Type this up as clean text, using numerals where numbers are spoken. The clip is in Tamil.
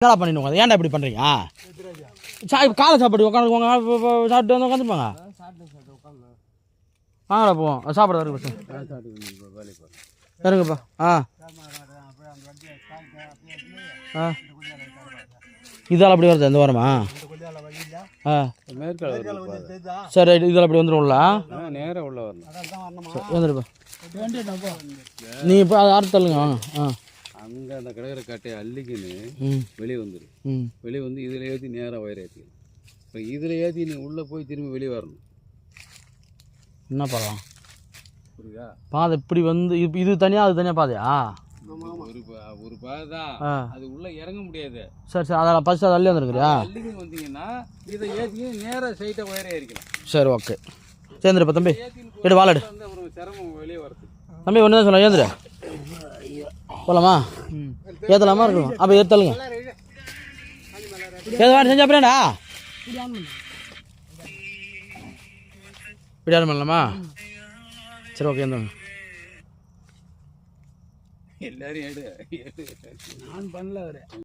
என்னடா பண்ணிடுவாங்க ஏன்டா இப்படி பண்ணுறீங்க காலை சாப்பாடு உட்காந்து சாப்பிட்டு வந்து உட்காந்துப்பாங்க வாங்கடா போவோம் சாப்பிட வருங்க இருங்கப்பா இதால் அப்படி வருது எந்த வாரமா சரி இதில் அப்படி வந்துடும்ல நேராக உள்ள வரணும் வந்துடுப்பா நீ இப்போ அதை அறுத்து தள்ளுங்க வாங்க அங்கே அந்த கிடக்கிற காட்டையை அள்ளிக்கின்னு வெளியே வந்துடும் வெளியே வந்து இதில் ஏற்றி நேராக வயிறு ஏற்றிக்கணும் இப்போ இதில் ஏற்றி நீ உள்ளே போய் திரும்பி வெளியே வரணும் என்ன படம் புரியுதா பாதை இப்படி வந்து இது தனியாக அது தனியாக பாதையா ஒரு பாதை தான் அது உள்ளே இறங்க முடியாது சரி சரி அதில் ஃபஸ்ட்டு அதை அள்ளி வந்துருக்குறியா அள்ளிக்கின்னு வந்தீங்கன்னா இதை ஏற்றிக்கின்னு நேராக சைட்டாக வயிறு ஏறிக்கலாம் சரி ஓகே சேர்ந்துருப்பா தம்பி எடு வாழடு வந்து அப்புறம் சிரமம் வெளியே வரது தம்பி ஒன்று தான் சொல்ல ஏந்துரு போகலாமா ஏற்றலாமா இருக்கும் அப்போ ஏற்றலுங்க ஏதாவது செஞ்சா அப்படியாடா இப்படி ஆன் பண்ணலாமா சரி ஓகே எந்த எல்லாரும் எடு நான் பண்ணல